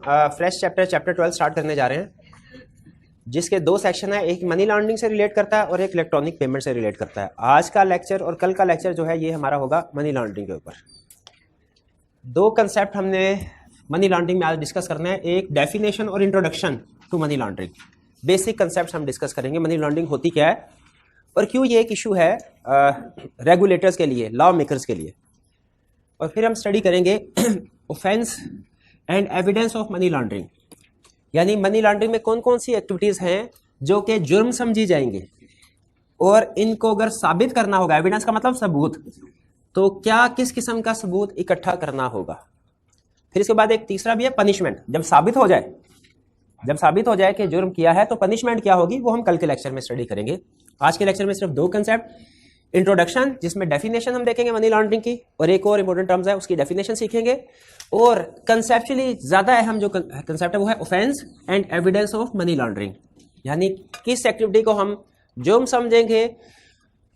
Fresh chapter 12 start करने जा रहे हैं, जिसके दो सेक्शन है, एक मनी लॉन्ड्रिंग से रिलेट करता है और एक इलेक्ट्रॉनिक पेमेंट से रिलेट करता है। आज का लेक्चर और कल का लेक्चर जो है ये हमारा होगा मनी लॉन्ड्रिंग के ऊपर। दो कंसेप्ट हमने मनी लॉन्ड्रिंग में आज डिस्कस करना है, एक डेफिनेशन और introduction to money laundering. Basic concept हम डिस्कस करेंगे, मनी लॉन्ड्रिंग होती क्या है और क्यों ये एक इशू है रेगुलेटर्स के लिए, लॉ मेकर्स के लिए। और फिर हम स्टडी करेंगे offence and evidence of money laundering, यानी मनी लॉन्ड्रिंग में कौन कौन सी एक्टिविटीज़ हैं जो कि जुर्म समझी जाएंगे और इनको अगर साबित करना होगा, एविडेंस का मतलब सबूत, तो क्या किस किस्म का सबूत इकट्ठा करना होगा। फिर इसके बाद एक तीसरा भी है पनिशमेंट। जब साबित हो जाए कि जुर्म किया है तो पनिशमेंट क्या होगी, वो हम कल के लेक्चर में स्टडी करेंगे। आज के लेक्चर में सिर्फ दो कंसेप्ट, इंट्रोडक्शन जिसमें डेफिनेशन हम देखेंगे मनी लॉन्ड्रिंग की, और एक और इंपॉर्टेंट टर्म्स है उसकी डेफिनेशन सीखेंगे। और कंसेप्चुअली ज्यादा अहम जो कंसेप्ट है वो है offence and evidence of money laundering, यानी किस एक्टिविटी को हम जुर्म समझेंगे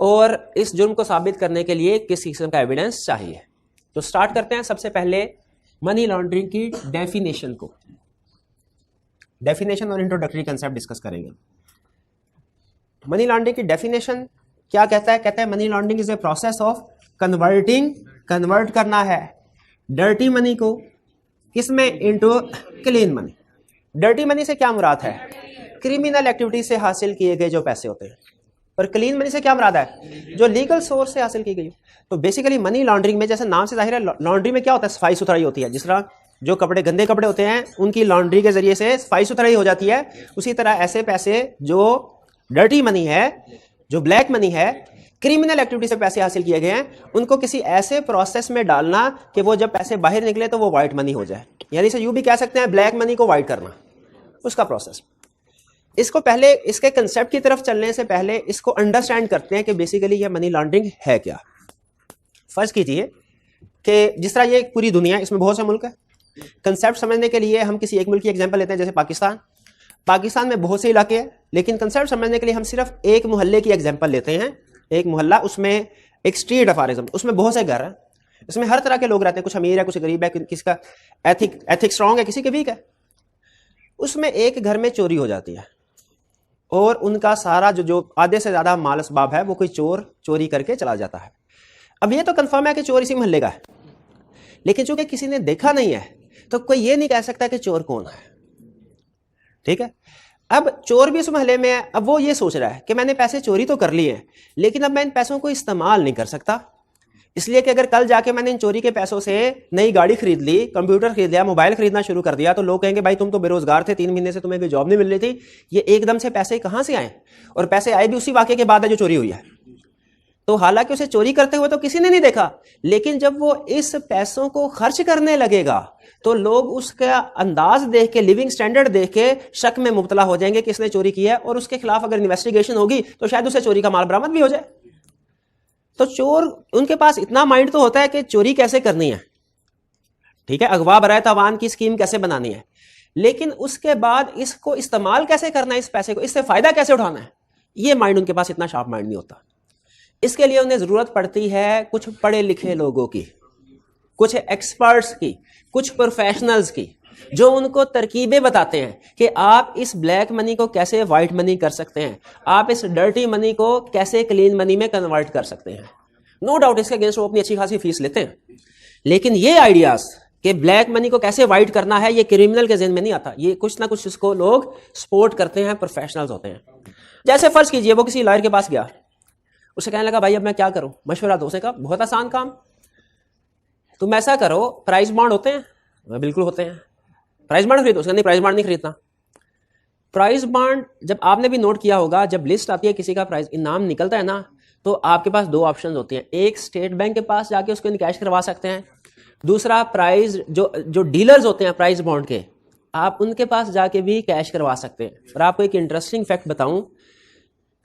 और इस जुर्म को साबित करने के लिए किस किस्म का एविडेंस चाहिए। तो स्टार्ट करते हैं सबसे पहले मनी लॉन्ड्रिंग की डेफिनेशन को। डेफिनेशन और इंट्रोडक्टरी कंसेप्ट डिस्कस करेंगे। मनी लॉन्ड्रिंग की डेफिनेशन क्या कहता है? कहता है money laundering is a process of convert करना है डर्टी मनी को किसमें, into clean money. Dirty money से क्या मुराद है? क्रिमिनल एक्टिविटी से हासिल किए गए जो पैसे होते हैं। और क्लीन मनी से क्या मुराद है? जो लीगल सोर्स से हासिल की गई। तो बेसिकली मनी लॉन्ड्रिंग में, जैसे नाम से जाहिर है, लॉन्ड्री में क्या होता है? सफाई सुथराई होती है। जिस तरह जो कपड़े, गंदे कपड़े होते हैं, उनकी लॉन्ड्री के जरिए से सफाई सुथराई हो जाती है, उसी तरह ऐसे पैसे जो डर्टी मनी है, जो ब्लैक मनी है, क्रिमिनल एक्टिविटी से पैसे हासिल किए गए हैं, उनको किसी ऐसे प्रोसेस में डालना कि वो जब पैसे बाहर निकले तो वो व्हाइट मनी हो जाए। यानी इसे यूं भी कह सकते हैं ब्लैक मनी को व्हाइट करना, उसका प्रोसेस। इसको पहले, इसके कंसेप्ट की तरफ चलने से पहले इसको अंडरस्टैंड करते हैं कि बेसिकली ये मनी लॉन्ड्रिंग है क्या। फर्ज कीजिए कि जिस तरह ये पूरी दुनिया, इसमें बहुत से मुल्क है। कंसेप्ट समझने के लिए हम किसी एक मुल्क की एग्जांपल लेते हैं, जैसे पाकिस्तान में बहुत से इलाके हैं, लेकिन कंसेप्ट समझने के लिए हम सिर्फ एक मोहल्ले की एग्जांपल लेते हैं। एक मोहल्ला, उसमें एक स्ट्रीट है फॉर एग्जाम्पल, उसमें बहुत से घर हैं, इसमें हर तरह के लोग रहते हैं, कुछ अमीर है, कुछ गरीब है, किसी का एथिक स्ट्रांग है, किसी के वीक है। उसमें एक घर में चोरी हो जाती है और उनका सारा जो आधे से ज्यादा माल असबाब है वो कोई चोर चोरी करके चला जाता है। अब ये तो कंफर्म है कि चोर इसी मोहल्ले का है, लेकिन चूंकि किसी ने देखा नहीं है तो कोई ये नहीं कह सकता कि चोर कौन है। ठीक है, अब चोर भी इस मोहल्ले में है। अब वो ये सोच रहा है कि मैंने पैसे चोरी तो कर लिए हैं, लेकिन अब मैं इन पैसों को इस्तेमाल नहीं कर सकता, इसलिए कि अगर कल जाके मैंने इन चोरी के पैसों से नई गाड़ी खरीद ली, कंप्यूटर खरीद लिया, मोबाइल खरीदना शुरू कर दिया, तो लोग कहेंगे भाई तुम तो बेरोजगार थे, 3 महीने से तुम्हें कोई जॉब नहीं मिल रही थी, ये एकदम से पैसे कहां से आए? और पैसे आए भी उसी वाकये के बाद है जो चोरी हुई है। तो हालांकि उसे चोरी करते हुए तो किसी ने नहीं देखा, लेकिन जब वो इस पैसों को खर्च करने लगेगा तो लोग उसका अंदाज देख के, लिविंग स्टैंडर्ड देख के शक में मुब्तला हो जाएंगे कि इसने चोरी की है, और उसके खिलाफ अगर इन्वेस्टिगेशन होगी तो शायद उसे चोरी का माल बरामद भी हो जाए। तो चोर, उनके पास इतना माइंड तो होता है कि चोरी कैसे करनी है, ठीक है, अगवा बराए तावान की स्कीम कैसे बनानी है, लेकिन उसके बाद इसको इस्तेमाल कैसे करना है, इस पैसे को, इससे फायदा कैसे उठाना है, ये माइंड उनके पास इतना शार्प माइंड नहीं होता। इसके लिए उन्हें जरूरत पड़ती है कुछ पढ़े लिखे लोगों की, कुछ एक्सपर्ट्स की, कुछ प्रोफेशनल्स की, जो उनको तरकीबें बताते हैं कि आप इस ब्लैक मनी को कैसे व्हाइट मनी कर सकते हैं, आप इस डर्टी मनी को कैसे क्लीन मनी में कन्वर्ट कर सकते हैं। नो डाउट इसके अगेंस्ट वो अपनी अच्छी खासी फीस लेते हैं, लेकिन ये आइडियाज कि ब्लैक मनी को कैसे व्हाइट करना है, ये क्रिमिनल के ज़हन में नहीं आता। ये कुछ ना कुछ इसको लोग सपोर्ट करते हैं, प्रोफेशनल्स होते हैं। जैसे फर्ज कीजिए वो किसी लॉयर के पास गया, उसे कहने लगा भाई अब मैं क्या करूं, मशवरा दो। उसने कहा बहुत आसान काम, तुम ऐसा करो, प्राइस बॉन्ड होते हैं? बिल्कुल होते हैं। प्राइस बॉन्ड खरीदो? उसने नहीं, प्राइस बॉन्ड नहीं खरीदना। प्राइस बॉन्ड, जब आपने भी नोट किया होगा, जब लिस्ट आती है किसी का प्राइस इनाम निकलता है ना, तो आपके पास दो ऑप्शन होती हैं। एक, स्टेट बैंक के पास जाके उसको इनकैश करवा सकते हैं। दूसरा, प्राइस जो डीलर्स होते हैं प्राइस बॉन्ड के, आप उनके पास जाके भी कैश करवा सकते हैं। और आपको एक इंटरेस्टिंग फैक्ट बताऊं,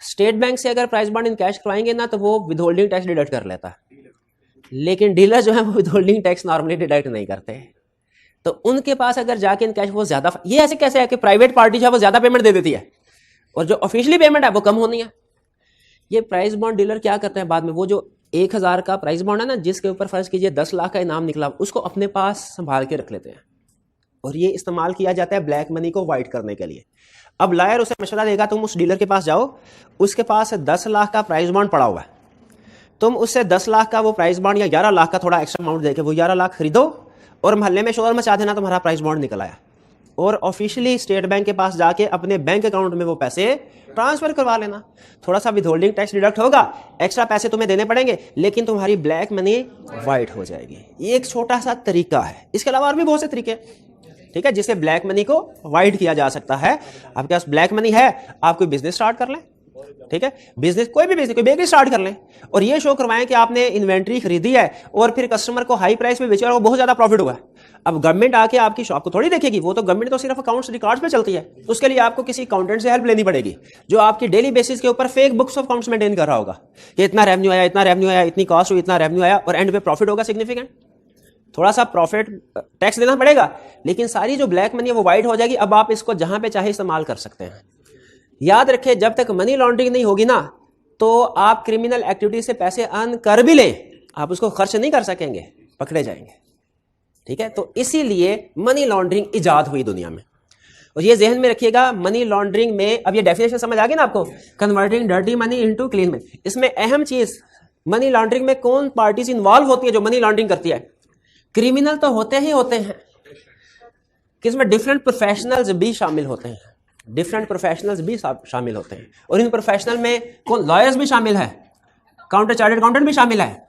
स्टेट बैंक से अगर प्राइस बॉन्ड इन कैश करवाएंगे ना तो वो विदहोल्डिंग टैक्स डिडक्ट कर लेता है, लेकिन डीलर जो है वो विदहोल्डिंग टैक्स नॉर्मली डिडक्ट नहीं करते। तो उनके पास अगर जाके इन कैश, वो ज्यादा, ये ऐसे कैसे है कि प्राइवेट पार्टी जो है वो ज्यादा पेमेंट दे देती है और जो ऑफिशियली पेमेंट है वो कम होनी है। ये प्राइस बॉन्ड डीलर क्या करते हैं बाद में, वो जो 1000 का प्राइस बॉन्ड है ना, जिसके ऊपर फर्ज कीजिए 10 लाख का इनाम निकला, उसको अपने पास संभाल के रख लेते हैं। और ये इस्तेमाल किया जाता है ब्लैक मनी को वाइट करने के लिए। अब लॉयर उसे मशवरा देगा, तुम उस डीलर के पास जाओ, उसके पास 10 लाख का प्राइस बॉन्ड पड़ा हुआ है, तुम उससे 10 लाख का वो प्राइस बॉन्ड या 11 लाख का थोड़ा एक्स्ट्रा अमाउंट देके वो 11 लाख खरीदो और मोहल्ले में शोर मचा देना तुम्हारा प्राइस बॉन्ड निकल आया, और ऑफिशियली स्टेट बैंक के पास जाके अपने बैंक अकाउंट में वो पैसे ट्रांसफर करवा लेना। थोड़ा सा विथहोल्डिंग टैक्स डिडक्ट होगा, एक्स्ट्रा पैसे तुम्हें देने पड़ेंगे, लेकिन तुम्हारी ब्लैक मनी वाइट हो जाएगी। ये एक छोटा सा तरीका है, इसके अलावा और भी बहुत से तरीके, ठीक है, जिससे ब्लैक मनी को वाइट किया जा सकता है। आपके पास ब्लैक मनी है, आप कोई बिजनेस स्टार्ट कर लें, ठीक है, बिजनेस कोई भी बिजनेस, कोई बेकरी स्टार्ट कर लें और ये शो करवाएं कि आपने इन्वेंट्री खरीदी है और फिर कस्टमर को हाई प्राइस में बेचा और वो बहुत ज्यादा प्रॉफिट हुआ है। अब गवर्नमेंट आके आपकी शॉप को थोड़ी देखेगी, वो तो गवर्नमेंट तो सिर्फ अकाउंट्स रिकॉर्ड्स पे चलती है, उसके लिए आपको किसी अकाउंटेंट से हेल्प लेनी पड़ेगी जो आपकी डेली बेसिस के ऊपर fake books of accounts maintain कर रहा होगा कि इतना रेवेन्यू आया, इतना रेवेन्यू आया, इतनी कॉस्ट हुई, इतना रेवेन्यू आया, और एंड पे प्रॉफिट होगा सिग्निफिकेंट। थोड़ा सा प्रॉफिट टैक्स देना पड़ेगा, लेकिन सारी जो ब्लैक मनी है वो वाइट हो जाएगी। अब आप इसको जहां पे चाहे इस्तेमाल कर सकते हैं। याद रखें, जब तक मनी लॉन्ड्रिंग नहीं होगी ना, तो आप क्रिमिनल एक्टिविटी से पैसे अर्न कर भी लें, आप उसको खर्च नहीं कर सकेंगे, पकड़े जाएंगे, ठीक है। तो इसीलिए मनी लॉन्ड्रिंग इजाद हुई दुनिया में, और ये जहन में रखिएगा। मनी लॉन्ड्रिंग में अब ये डेफिनेशन समझ आ गई ना आपको, converting dirty money into clean money. इसमें अहम चीज, मनी लॉन्ड्रिंग में कौन पार्टीज इन्वॉल्व होती है जो मनी लॉन्ड्रिंग करती है? क्रिमिनल तो होते ही होते हैं, किसमें डिफरेंट प्रोफेशनल्स भी शामिल होते हैं, डिफरेंट प्रोफेशनल्स भी शामिल होते हैं, और इन प्रोफेशनल में कौन? लॉयर्स भी शामिल है, काउंटर चार्टर्ड अकाउंटेंट भी शामिल है,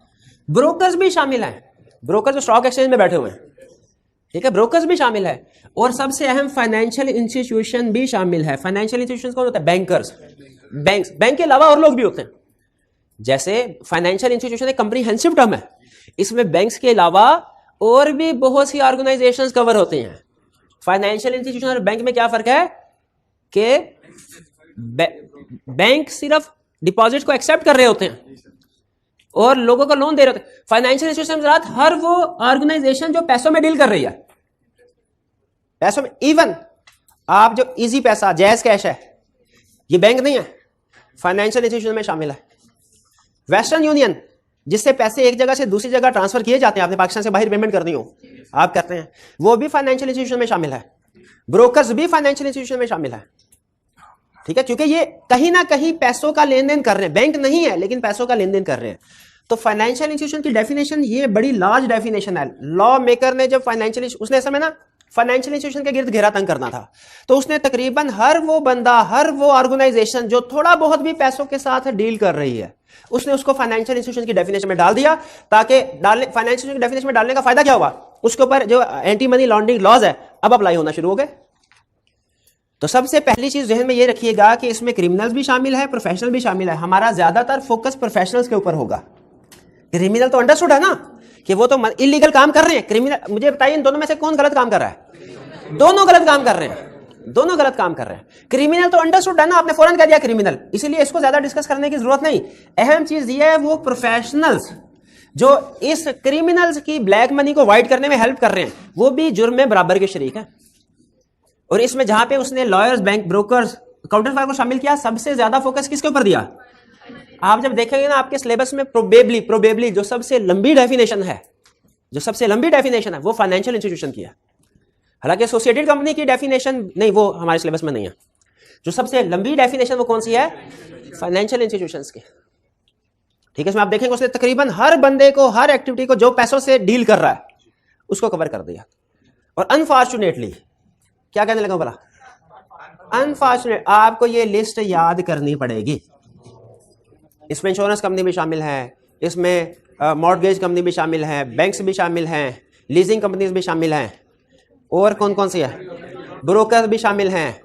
ब्रोकर्स भी शामिल है, ब्रोकर जो स्टॉक एक्सचेंज में बैठे हुए हैं, ठीक है, ब्रोकर्स भी शामिल है, और सबसे अहम फाइनेंशियल इंस्टीट्यूशन भी शामिल है। फाइनेंशियल इंस्टीट्यूशन कौन होता है? बैंकर्स, बैंक्स, बैंक के अलावा और लोग भी होते हैं। जैसे फाइनेंशियल इंस्टीट्यूशन एक कंप्रीहेंसिव टर्म है, इसमें बैंक्स के अलावा और भी बहुत सी ऑर्गेनाइजेशंस कवर होते हैं। फाइनेंशियल इंस्टीट्यूशन और बैंक में क्या फर्क है कि बैंक सिर्फ डिपॉजिट को एक्सेप्ट कर रहे होते हैं और लोगों को लोन दे रहे होते हैं। फाइनेंशियल इंस्टीट्यूशन हर वो ऑर्गेनाइजेशन जो पैसों में डील कर रही है, पैसों में, इवन आप जो इजी पैसा, जैज कैश है, ये बैंक नहीं है, फाइनेंशियल इंस्टीट्यूशन में शामिल है। वेस्टर्न यूनियन, जिससे पैसे एक जगह से दूसरी जगह ट्रांसफर किए जाते हैं, आपने पाकिस्तान से बाहर पेमेंट करनी हो, आप करते हैं, वो भी फाइनेंशियल इंस्टीट्यूशन में शामिल है। ब्रोकर्स भी फाइनेंशियल इंस्टीट्यूशन में शामिल है, ठीक है, क्योंकि ये कहीं ना कहीं पैसों का लेन देन कर रहे हैं, बैंक नहीं है लेकिन पैसों का लेन देन कर रहे हैं। तो फाइनेंशियल इंस्टीट्यूशन की डेफिनेशन ये बड़ी लार्ज डेफिनेशन है। लॉ मेकर ने जब फाइनेंशियल, उसने समय ना फाइनेंशियल इंस्टीट्यूशन के गिर्द घेरा तंग करना था, तो उसने तकरीबन हर वो बंदा, हर वो ऑर्गेनाइजेशन जो थोड़ा बहुत भी पैसों के साथ डील कर रही है, उसने उसको फाइनेंशियल इंस्टीट्यूशन की डेफिनेशन में डाल दिया। ताकि फाइनेंशियल की डेफिनेशन में डालने का फायदा क्या हुआ, उसके ऊपर जो एंटी मनी लॉन्ड्रिंग लॉज है अब अप्लाई होना शुरू हो गए। तो सबसे पहली चीज जहन में ये रखिएगा कि इसमें क्रिमिनल्स भी शामिल है, प्रोफेशनल भी शामिल है। हमारा ज्यादातर फोकस प्रोफेशनल्स के ऊपर होगा। क्रिमिनल तो अंडरस्टूड है ना कि वो तो इलीगल काम कर रहे हैं। क्रिमिनल, मुझे बताइए इन दोनों में से कौन गलत काम कर रहा है? दोनों गलत काम कर रहे हैं, दोनों गलत काम कर रहे हैं। क्रिमिनल तो अंडरस्टूड है ना, आपने फौरन कह दिया क्रिमिनल, इसीलिए इसको ज्यादा डिस्कस करने की जरूरत नहीं। अहम चीज ये है वो प्रोफेशनल्स जो इस क्रिमिनल्स की ब्लैक मनी को वाइट करने में हेल्प कर रहे हैं, वो भी जुर्म में बराबर के शरीक है। और इसमें जहां पे उसने lawyers, bank, brokers, counter fire को शामिल किया, सबसे ज्यादा फोकस किसके ऊपर दिया? आप जब देखेंगे ना आपके सिलेबस में प्रोबेबली जो सबसे लंबी डेफिनेशन है, जो सबसे लंबी डेफिनेशन है वो फाइनेंशियल इंस्टीट्यूशन की है। हालांकि एसोसिएटेड कंपनी की डेफिनेशन नहीं, वो हमारे सिलेबस में नहीं है। जो सबसे लंबी डेफिनेशन वो कौन सी है? फाइनेंशियल इंस्टीट्यूशंस की, ठीक है। इसमें आप देखेंगे उसने तकरीबन हर बंदे को, हर एक्टिविटी को जो पैसों से डील कर रहा है उसको कवर कर दिया। और अनफॉर्चुनेटली, क्या कहने लगा बोला? अनफॉर्चुनेट, आपको ये लिस्ट याद करनी पड़ेगी। इसमें इंश्योरेंस कंपनी भी शामिल है, इसमें मॉर्गेज कंपनी भी शामिल है, बैंक्स भी शामिल हैं, लीजिंग कंपनीज भी शामिल हैं, और कौन कौन सी है? ब्रोकर भी शामिल हैं,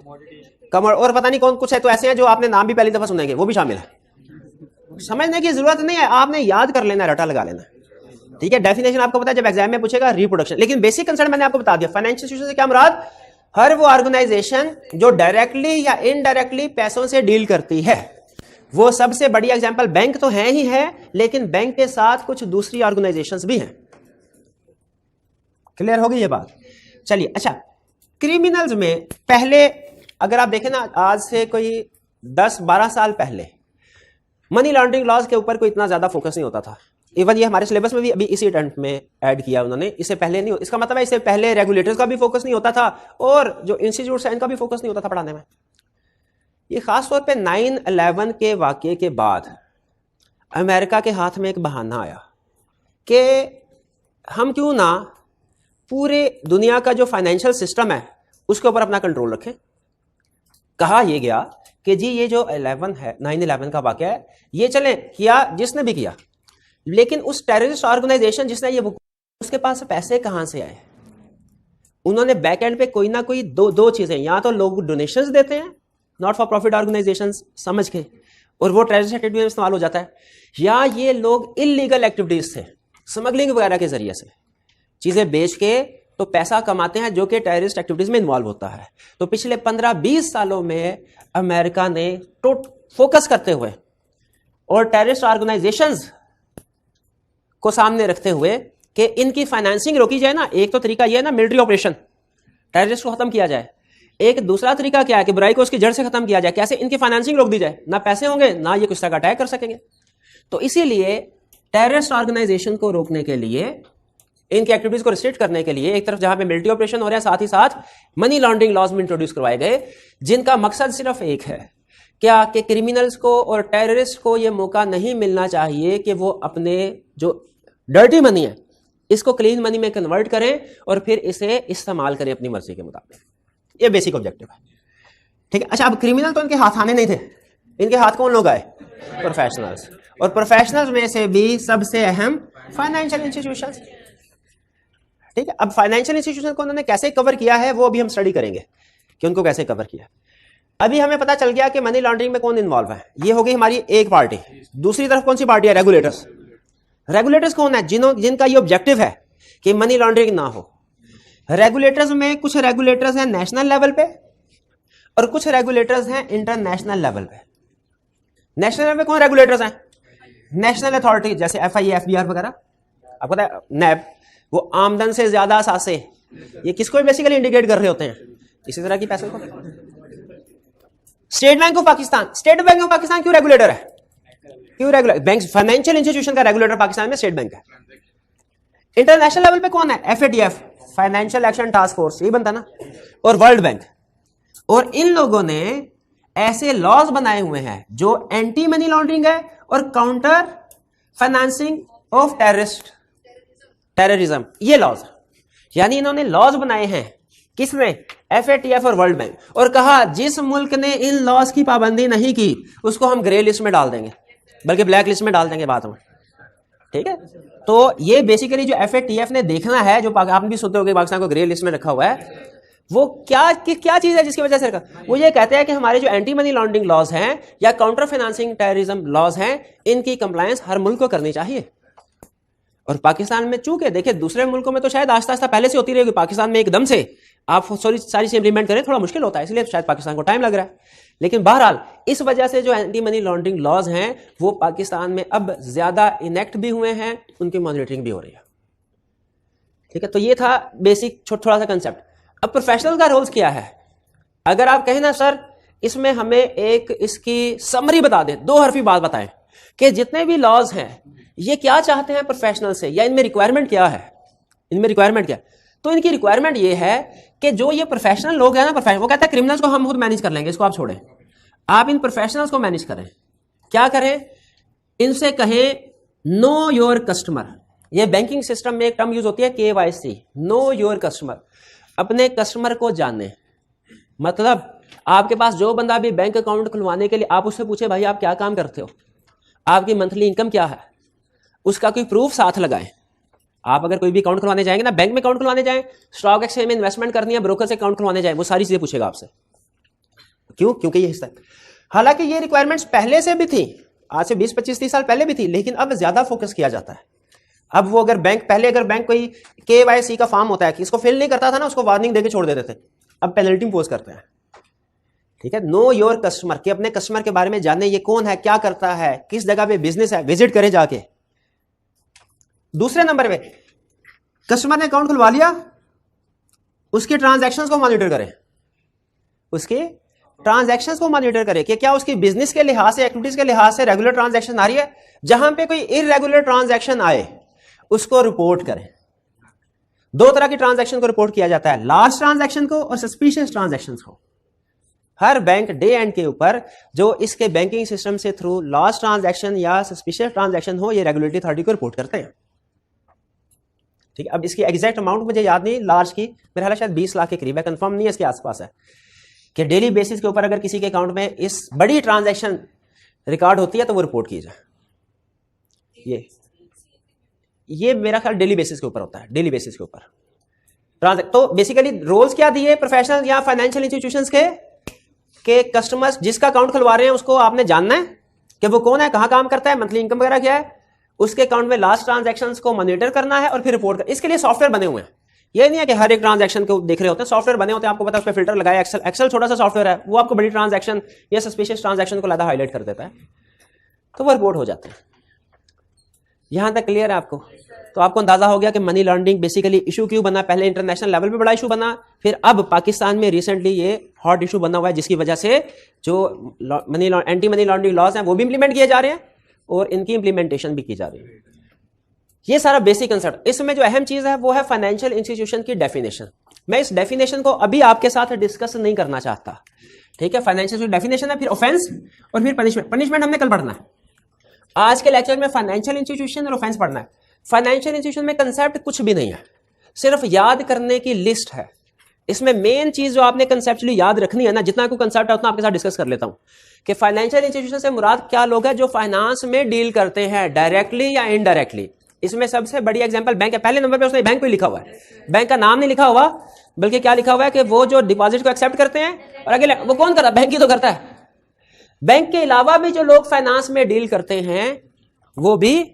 कमर, और पता नहीं कौन कुछ है। तो ऐसे हैं जो आपने नाम भी पहली दफा सुनेंगे, वो भी शामिल है। समझने की जरूरत नहीं है, आपने याद कर लेना, रटा लगा लेना, ठीक है। डेफिनेशन आपको पता है, जब एग्जाम में पूछेगा रिप्रोडक्शन। लेकिन बेसिक कंसेप्ट मैंने आपको बता दिया। फाइनेंशियल इंस्टीट्यूशन से क्या मुराद? हर वो ऑर्गेनाइजेशन जो डायरेक्टली या इनडायरेक्टली पैसों से डील करती है। वो सबसे बड़ी एग्जांपल बैंक तो है ही है, लेकिन बैंक के साथ कुछ दूसरी ऑर्गेनाइजेशंस भी हैं। क्लियर होगी ये बात? चलिए, अच्छा, क्रिमिनल्स में पहले अगर आप देखें ना, आज से कोई 10-12 साल पहले मनी लॉन्ड्रिंग लॉज के ऊपर कोई इतना ज्यादा फोकस नहीं होता था। इवन ये हमारे सिलेबस में भी अभी इसी अटेम्प्ट में ऐड किया उन्होंने, इससे पहले नहीं। इसका मतलब है इससे पहले रेगुलेटर्स का भी फोकस नहीं होता था और जो इंस्टीट्यूट है इनका भी फोकस नहीं होता था पढ़ाने में। ये खास तौर पे 9/11 के वाकये के बाद अमेरिका के हाथ में एक बहाना आया कि हम क्यों ना पूरे दुनिया का जो फाइनेंशियल सिस्टम है उसके ऊपर अपना कंट्रोल रखें। कहा यह गया कि जी ये जो 9/11 का वाकया है ये चले किया जिसने भी किया, लेकिन उस टेररिस्ट ऑर्गेनाइजेशन जिसने ये उसके पास पैसे कहां से आए। उन्होंने बैक एंड पे कोई ना कोई दो चीजें, या तो लोग डोनेशंस देते हैं नॉट फॉर प्रॉफिट ऑर्गेनाइजेशन समझ के और वो टेररिस्ट एक्टिविटी में इस्तेमाल हो जाता है, या ये लोग इलीगल एक्टिविटीज से स्मगलिंग वगैरह के जरिए से चीजें बेच के तो पैसा कमाते हैं जो कि टेररिस्ट एक्टिविटीज में इन्वॉल्व होता है। तो पिछले 15-20 सालों में अमेरिका ने तो फोकस करते हुए और टेररिस्ट ऑर्गेनाइजेशंस को सामने रखते हुए कि इनकी फाइनेंसिंग रोकी जाए ना। एक तो तरीका यह है ना मिलिट्री ऑपरेशन, टेररिस्ट को खत्म किया जाए। एक दूसरा तरीका क्या है कि बुराई को उसकी जड़ से खत्म किया जाए। कैसे? इनकी फाइनेंसिंग रोक दी जाए, ना पैसे होंगे ना ये किसी तरह का अटैक कर सकेंगे। तो इसीलिए टेररिस्ट ऑर्गेनाइजेशन को रोकने के लिए, इनकी एक्टिविटीज को रिस्ट्रिक्ट करने के लिए एक तरफ जहां पे मिलिट्री ऑपरेशन हो रहा है, साथ ही साथ मनी लॉन्ड्रिंग लॉज में इंट्रोड्यूस करवाए गए, जिनका मकसद सिर्फ एक है, क्या कि क्रिमिनल्स को और टेररिस्ट को यह मौका नहीं मिलना चाहिए कि वो अपने जो डर्टी मनी है इसको क्लीन मनी में कन्वर्ट करें और फिर इसे इस्तेमाल करें अपनी मर्जी के मुताबिक। ये बेसिक ऑब्जेक्टिव है, ठीक है। अच्छा, अब क्रिमिनल तो इनके हाथ आने नहीं थे, इनके हाथ कौन लोग आए? प्रोफेशनल्स। और प्रोफेशनल्स में से भी सबसे अहम फाइनेंशियल इंस्टीट्यूशंस, ठीक है। अब फाइनेंशियल इंस्टीट्यूशन को उन्होंने कैसे कवर किया है वो अभी हम स्टडी करेंगे कि उनको कैसे कवर किया। अभी हमें पता चल गया कि मनी लॉन्ड्रिंग में कौन इन्वॉल्व है, ये हो गई हमारी एक पार्टी। दूसरी तरफ कौन सी पार्टी है? रेगुलेटर्स। रेगुलेटर्स कौन है? जिनका ये ऑब्जेक्टिव है कि मनी लॉन्ड्रिंग ना हो। रेगुलेटर्स में कुछ रेगुलेटर्स हैं नेशनल लेवल पे और कुछ रेगुलेटर्स हैं इंटरनेशनल लेवल पे। नेशनल लेवल पे कौन रेगुलेटर्स हैं? नेशनल अथॉरिटी, जैसे FIA, FBR वगैरह। आपको पता है नैब, वो आमदन से ज्यादा असासे, ये किसको बेसिकली इंडिकेट कर रहे होते हैं? इसी तरह की पैसे को। State bank of Pakistan, state bank of Pakistan क्यों रेगुलेटर है? क्यों रेगुलेटर? बैंक फाइनेंशियल इंस्टीट्यूशन का रेगुलेटर पाकिस्तान में स्टेट बैंक है। इंटरनेशनल लेवल पे कौन है? FATF, financial action task force, ये बनता ना, और वर्ल्ड बैंक। और इन लोगों ने ऐसे लॉज बनाए हुए हैं जो एंटी मनी लॉन्ड्रिंग है और काउंटर फाइनेंसिंग ऑफ टेररिज्म, ये लॉज। यानी इन्होंने लॉज बनाए हैं, किसने? FATF और वर्ल्ड बैंक, और कहा जिस मुल्क ने इन लॉज की पाबंदी नहीं की उसको हम ग्रे लिस्ट में डाल देंगे, बल्कि ब्लैक लिस्ट में डाल देंगे बाद में, ठीक है। तो ये बेसिकली जो FATF ने देखना है, जो आपने भी सुनते होंगे पाकिस्तान को ग्रे लिस्ट में रखा हुआ है, वो क्या चीज है जिसकी वजह से रखा? वो ये कहते हैं कि हमारे जो एंटी मनी लॉन्ड्रिंग लॉज हैं या काउंटर फाइनेंसिंग टेररिज्म लॉज हैं, इनकी कंप्लायंस हर मुल्क को करनी चाहिए। और पाकिस्तान में चूंकि देखिए दूसरे मुल्कों में तो शायद आस्ता आस्ता पहले से होती रहेगी, पाकिस्तान में एकदम से आप सारी चीजें इंप्लीमेंट करें थोड़ा मुश्किल होता है, इसलिए शायद पाकिस्तान को टाइम लग रहा है। लेकिन बहरहाल इस वजह से जो एंटी मनी लॉन्ड्रिंग लॉज हैं वो पाकिस्तान में अब ज्यादा इनेक्ट भी हुए हैं, उनकी मॉनिटरिंग भी हो रही है, ठीक है। तो ये था बेसिक थोड़ा सा कंसेप्ट। अब प्रोफेशनल का रोल्स क्या है? अगर आप कहें ना सर इसमें हमें एक इसकी समरी बता दें, 2 हरफी बात बताएं कि जितने भी लॉज हैं ये क्या चाहते हैं प्रोफेशनल से, या इनमें रिक्वायरमेंट क्या है, इनमें रिक्वायरमेंट क्या? तो इनकी रिक्वायरमेंट ये है कि जो ये प्रोफेशनल लोग हैं ना, वो कहते हैं क्रिमिनल्स को हम खुद मैनेज कर लेंगे, इसको आप छोड़ें, आप इन प्रोफेशनल्स को मैनेज करें। क्या करें? इनसे कहें नो योर कस्टमर। ये बैंकिंग सिस्टम में एक टर्म यूज होती है KYC, नो योर कस्टमर। अपने कस्टमर को जाने, मतलब आपके पास जो बंदा भी बैंक अकाउंट खुलवाने के लिए आप उससे पूछे भाई आप क्या काम करते हो, आपकी मंथली इनकम क्या है, उसका कोई प्रूफ साथ लगाएं। आप अगर कोई भी अकाउंट खुलवाने जाएंगे ना, बैंक में अकाउंट खुलवाने जाएं, स्टॉक एक्सचेंज में इन्वेस्टमेंट करनी है, ब्रोकर से अकाउंट खुलवाने जाएं, वो सारी चीजें पूछेगा आपसे। क्यों? क्योंकि ये हिस्सा, हालांकि ये रिक्वायरमेंट्स पहले से भी थी, आज से 20-25-30 साल पहले भी थी, लेकिन अब ज्यादा फोकस किया जाता है। अब वो अगर बैंक, पहले अगर बैंक कोई KYC का फॉर्म होता है कि इसको फिल नहीं करता था ना, उसको वार्निंग देके छोड़ देते थे, अब पेनल्टी इम्पोज करते हैं, ठीक है। नो योर कस्टमर, कि अपने कस्टमर के बारे में जाने, ये कौन है, क्या करता है, किस जगह पे बिजनेस है, विजिट करें जाके। दूसरे नंबर पे कस्टमर ने अकाउंट खुलवा लिया, उसके ट्रांजैक्शंस को मॉनिटर करें, उसके ट्रांजैक्शंस को मॉनिटर करे कि क्या उसकी बिजनेस के लिहाज से, एक्टिविटीज के लिहाज से रेगुलर ट्रांजैक्शन आ रही है। जहां पे कोई इरेगुलर ट्रांजैक्शन आए उसको रिपोर्ट करें। दो तरह की ट्रांजैक्शन को रिपोर्ट किया जाता है, लार्ज ट्रांजैक्शन को और सस्पिशियस ट्रांजैक्शन को। हर बैंक डे एंड के ऊपर जो इसके बैंकिंग सिस्टम से थ्रू लार्ज ट्रांजैक्शन या सस्पिशियस ट्रांजैक्शन हो, ये रेगुलेटरी अथॉरिटी को रिपोर्ट करते हैं। ठीक है, अब इसकी एग्जैक्ट अमाउंट मुझे याद नहीं, लार्ज की मेरे ख्याल शायद 20 लाख के करीब है, कंफर्म नहीं है, इसके आसपास है कि डेली बेसिस के ऊपर अगर किसी के अकाउंट में इस बड़ी ट्रांजैक्शन रिकॉर्ड होती है तो वो रिपोर्ट की जाए। ये मेरा ख्याल डेली बेसिस के ऊपर होता है, डेली बेसिस के ऊपर। तो बेसिकली रोल्स क्या दिए प्रोफेशनल या फाइनेंशियल इंस्टीट्यूशंस के कस्टमर्स जिसका अकाउंट खुलवा रहे हैं उसको आपने जानना है कि वो कौन है, कहां काम करता है, मंथली इनकम वगैरह क्या है, उसके अकाउंट में लास्ट ट्रांजैक्शंस को मॉनिटर करना है और फिर रिपोर्ट कर। इसके लिए सॉफ्टवेयर बने हुए हैं, ये नहीं है कि हर एक ट्रांजैक्शन को देख रहे होते हैं, सॉफ्टवेयर बने होते हैं, आपको पता है उस पर फिल्टर लगाया, एक्सेल छोटा सा सॉफ्टवेयर है, वो आपको बड़ी ट्रांजैक्शन या सस्पिशियस ट्रांजैक्शन को ज्यादा हाईलाइट कर देता है, तो वो रिपोर्ट हो जाता है। यहां तक क्लियर है आपको? तो आपको अंदाजा हो गया कि मनी लॉन्ड्रिंग बेसिकली इशू क्यों बना। पहले इंटरनेशनल लेवल पे बड़ा इशू बना, फिर अब पाकिस्तान में रिसेंटली ये हॉट इशू बना हुआ है, जिसकी वजह से जो एंटी मनी लॉन्ड्रिंग लॉज हैं वो भी इंप्लीमेंट किए जा रहे हैं और इनकी इंप्लीमेंटेशन भी की जा रही है। ये सारा बेसिक कंसेप्ट। इसमें जो अहम चीज है वो है फाइनेंशियल इंस्टीट्यूशन की डेफिनेशन। मैं इस डेफिनेशन को अभी आपके साथ डिस्कस नहीं करना चाहता, ठीक है। फाइनेंशियल डेफिनेशन है, फिर ऑफेंस और फिर पनिशमेंट। पनिशमेंट हमने कल पढ़ना है। आज के लेक्चर में फाइनेंशियल इंस्टीट्यूशन और ऑफेंस पढ़ना है। फाइनेंशियल इंस्टीट्यूशन में कंसेप्ट कुछ भी नहीं है, सिर्फ याद करने की लिस्ट है। इसमें मेन चीज जो आपने कंसेप्चुअली याद रखनी है ना, जितना कोई कंसेप्ट है उतना आपके साथ डिस्कस कर लेता हूं कि फाइनेंशियल इंस्टीट्यूशन से मुराद क्या लोग हैं जो फाइनेंस में डील करते हैं, डायरेक्टली या इनडायरेक्टली। इसमें सबसे बड़ी एग्जांपल बैंक है। पहले नंबर पे उसने बैंक पे लिखा हुआ है, बैंक का नाम नहीं लिखा हुआ, बल्कि क्या लिखा हुआ है कि वो जो डिपॉजिट को एक्सेप्ट करते हैं, और अगले वो कौन करता है? बैंक ही तो करता है। बैंक के अलावा भी जो लोग फाइनेंस में डील करते हैं वो भी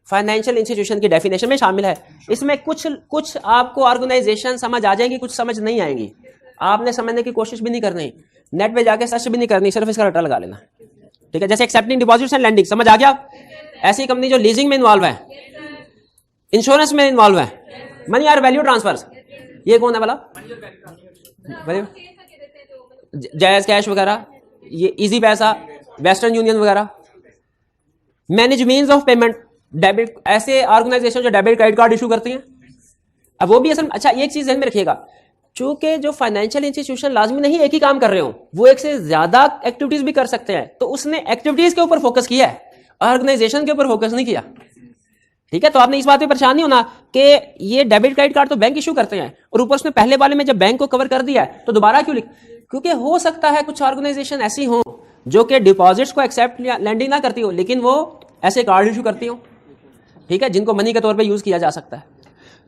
फाइनेंशियल इंस्टीट्यूशन की डेफिनेशन में शामिल है। इसमें कुछ आपको ऑर्गेनाइजेशन समझ आ जाएंगी, कुछ समझ नहीं आएंगी। आपने समझने की कोशिश भी नहीं करनी, नेट पे जाके सर्च भी नहीं करनी, सिर्फ इसका रटा लगा लेना, ठीक है। जैसे एक्सेप्टिंग डिपॉजिट्स एंड लैंडिंग, समझ आ गया? ऐसी कंपनी जो लीजिंग में इन्वॉल्व है, इंश्योरेंस में इन्वॉल्व है, मनी और वैल्यू ट्रांसफर्स, ये कौन है वाला? जायज कैश वगैरह, ये इजी पैसा, वेस्टर्न यूनियन वगैरह। Manage means of payment, debit, ऐसे ऑर्गेनाइजेशन जो डेबिट क्रेडिट कार्ड इशू करती हैं, अब वो भी असल। अच्छा, एक चीज ध्यान में रखिएगा, चूंकि जो फाइनेंशियल इंस्टीट्यूशन लाजमी नहीं एक ही काम कर रहे हो, वो एक से ज्यादा एक्टिविटीज भी कर सकते हैं, तो उसने एक्टिविटीज के ऊपर फोकस किया है, ऑर्गेनाइजेशन के ऊपर फोकस नहीं किया, ठीक है। तो आपने इस बात पे परेशान नहीं होना कि ये डेबिट क्रेडिट कार्ड तो बैंक इशू करते हैं और ऊपर उसने पहले वाले में जब बैंक को कवर कर दिया है तो दोबारा क्यों लिख? क्योंकि हो सकता है कुछ ऑर्गेनाइजेशन ऐसी हो जो कि डिपॉजिट्स को एक्सेप्ट या लैंडिंग ना करती हो, लेकिन वो ऐसे कार्ड इशू करती हो, ठीक है, जिनको मनी के तौर पे यूज किया जा सकता है।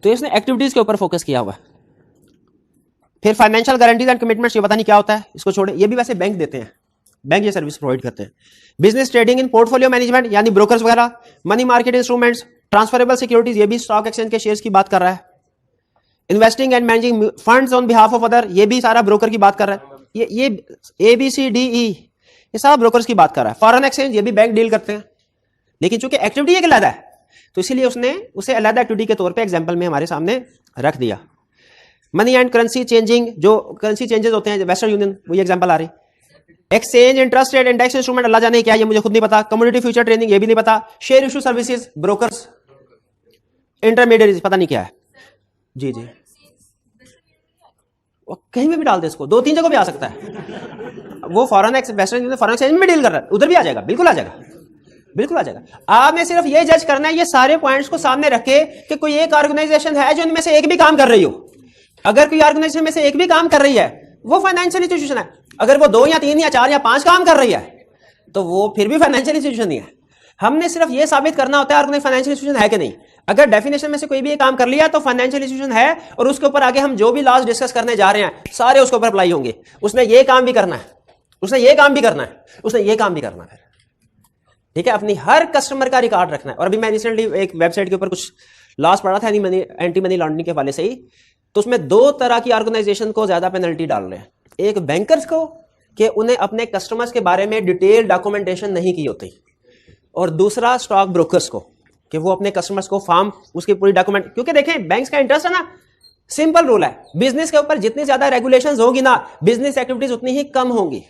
तो इसने एक्टिविटीज के ऊपर फोकस किया हुआ है। फिर फाइनेंशियल गारंटीज एंड कमिटमेंट्स, ये पता नहीं क्या होता है, इसको छोड़े, ये भी वैसे बैंक देते हैं, बैंक ये सर्विस प्रोवाइड करते हैं। Business trading in portfolio management, यानी ब्रोकर्स वगैरह, money market instruments, transferable securities, ये भी स्टॉक एक्सचेंज के शेयर्स की बात कर रहा है। Investing and managing funds on behalf of other, ये भी सारा ब्रोकर की बात कर रहा है। ये ABCDE, ये सारा ब्रोकर्स की बात कर रहा है। फॉरेन एक्सचेंज, ये भी बैंक डील करते हैं, लेकिन चूंकि एक्टिविटी एक अलग है तो इसीलिए उसने उसे अलग एक्टिविटी के तौर पे एग्जांपल में हमारे सामने रख दिया। मनी एंड करेंसी चेंजिंग, जो करेंसी चेंजेस होते हैं, वेस्टर्न यूनियन, वही एग्जांपल आ रही। Exchange, interest rate, index instrument, अल्लाह जाने क्या, ये मुझे खुद नहीं पता। कमोडिटी फ्यूचर ट्रेडिंग, ये भी नहीं पता। Share issue services, brokers, intermediate, पता नहीं क्या है। जी जी, कहीं में भी डाल दे इसको, 2-3 जगह भी आ सकता है। वो foreign western union foreign exchange में डील कर रहा है, उधर भी आ जाएगा, बिल्कुल आ जाएगा, बिल्कुल आ जाएगा। आपने सिर्फ ये जज करना है, ये सारे पॉइंट्स को सामने रखे कि कोई एक ऑर्गेनाइजेशन है जो इनमें से एक भी काम कर रही हो। अगर कोई ऑर्गेनाइजेशन में से एक भी काम कर रही है वो फाइनेंशियल इंस्टीट्यूशन है। अगर वो 2 या 3 या 4 या 5 काम कर रही है तो वो फिर भी फाइनेंशियल इंस्टीट्यूशन ही है। हमने सिर्फ ये साबित करना होता है ऑर्गेनाइजेशन फाइनेंशियल इंस्टीट्यूशन है कि नहीं। अगर डेफिनेशन में से कोई भी काम कर लिया तो फाइनेंशियल इंस्टीट्यूशन है, और उसके ऊपर आगे हम जो भी लॉज डिस्कस करने जा रहे हैं सारे उसके ऊपर अप्लाई होंगे। उसने ये काम भी करना है, उसने ये काम भी करना है, उसने ये काम भी करना है, ठीक है। अपनी हर कस्टमर का रिकॉर्ड रखना है। और अभी मैं रिसेंटली एक वेबसाइट के ऊपर कुछ लॉस पढ़ा था एंटी मनी लॉन्ड्रिंग के हवाले से ही, तो उसमें 2 तरह की ऑर्गेनाइजेशन को ज्यादा पेनल्टी डाल रहे हैं। एक बैंकर्स को कि उन्हें अपने कस्टमर्स के बारे में डिटेल डॉक्यूमेंटेशन नहीं की होती, और दूसरा स्टॉक ब्रोकर्स को कि वो अपने कस्टमर्स को फॉर्म उसकी पूरी डॉक्यूमेंट, क्योंकि देखें बैंक्स का इंटरेस्ट है ना सिंपल रूल है, बिजनेस के ऊपर जितनी ज्यादा रेगुलेशंस होगी ना, बिजनेस एक्टिविटीज उतनी ही कम होंगी।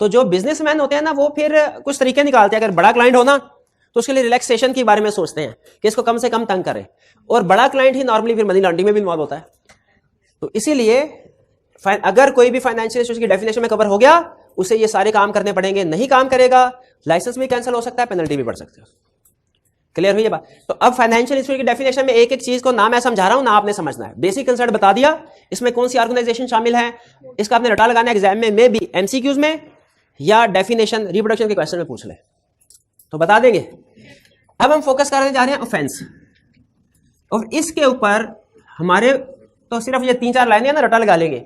तो जो बिजनेसमैन होते हैं ना, वो फिर कुछ तरीके निकालते हैं। अगर बड़ा क्लाइंट हो ना, तो उसके लिए रिलैक्सेशन के बारे में सोचते हैं कि इसको कम से कम तंग करें, और बड़ा क्लाइंट ही नॉर्मली फिर मनी लॉन्ड्रिंग में भी इन्वॉल्व होता है। तो इसीलिए अगर कोई भी फाइनेंशियल इंस्टीट्यूशन की डेफिनेशन में कवर हो गया, उसे ये सारे काम करने पड़ेंगे। नहीं काम करेगा, लाइसेंस भी कैंसिल हो सकता है, पेनल्टी भी बढ़ सकती है। क्लियर हुई ये बात? तो अब फाइनेंशियल इंस्टीट्यूट की डेफिनेशन में एक एक चीज को ना मैं समझा रहा हूं ना आपने समझना है। बेसिक कंसेप्ट बता दिया, इसमें कौन सी ऑर्गेनाइजेशन शामिल है, इसका आपने रटा लगाना है एग्जाम में, मे बी एमसीक्यूज में या डेफिनेशन रिप्रोडक्शन के क्वेश्चन में पूछ ले तो बता देंगे। अब हम फोकस करने जा रहे हैं ऑफेंस, और इसके ऊपर हमारे तो सिर्फ ये 3-4 लाइनें ना रटा लगा लेंगे।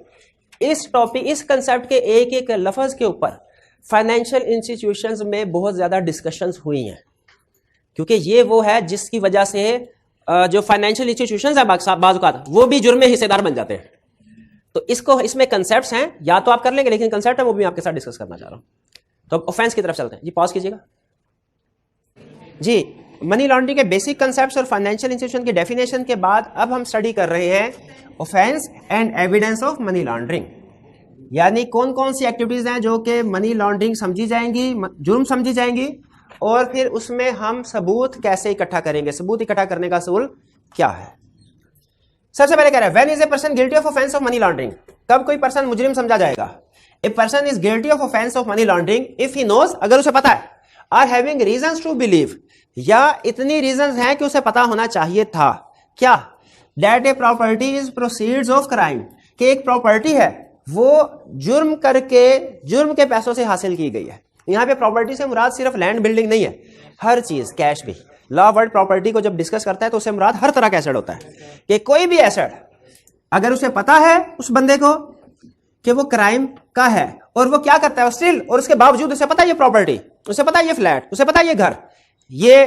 इस टॉपिक, इस कंसेप्ट के एक एक लफ्ज के ऊपर फाइनेंशियल इंस्टीट्यूशंस में बहुत ज्यादा डिस्कशंस हुई हैं, क्योंकि ये वो है जिसकी वजह से जो फाइनेंशियल इंस्टीट्यूशंस है बाज़ वो भी जुर्म में हिस्सेदार बन जाते हैं। तो इसको, इसमें कंसेप्ट्स हैं, या तो आप कर लेंगे, लेकिन कंसेप्ट है वो भी मैं आपके साथ डिस्कस करना चाह रहा हूं। तो अब ऑफेंस की तरफ चलते हैं जी। पॉज कीजिएगा जी। मनी लॉन्ड्रिंग के बेसिक कंसेप्ट्स और फाइनेंशियल इंस्टीट्यूशन की डेफिनेशन के बाद अब हम स्टडी कर रहे हैं offence and evidence of money laundering, यानी कौन कौन सी एक्टिविटीज हैं जो कि मनी लॉन्ड्रिंग समझी जाएंगी, जुर्म समझी जाएंगी, और फिर उसमें हम सबूत कैसे इकट्ठा करेंगे, सबूत इकट्ठा करने का असूल क्या है। सबसे पहले कह रहा है, when is a person guilty of offence of money laundering, कब कोई पर्सन मुजरिम समझा जाएगा। A person is guilty of offence of money laundering if he knows, अगर उसे पता है, or having reasons to believe, या इतनी रीजंस हैं कि उसे पता होना चाहिए था क्या, that a property is proceeds of crime, कि एक प्रॉपर्टी है वो जुर्म करके, जुर्म के पैसों से हासिल की गई है। यहां पे प्रॉपर्टी से मुराद सिर्फ लैंड बिल्डिंग नहीं है, हर चीज, कैश भी। लॉ वर्ड प्रॉपर्टी को जब डिस्कस करता है तो उससे मुराद हर तरह का एसेट होता है, कि कोई भी एसेट अगर उसे पता है उस बंदे को कि वो क्राइम का है, और वो क्या करता है स्टिल, और उसके बावजूद उसे पता है ये प्रॉपर्टी, उसे पता है ये फ्लैट, उसे पता है ये घर, ये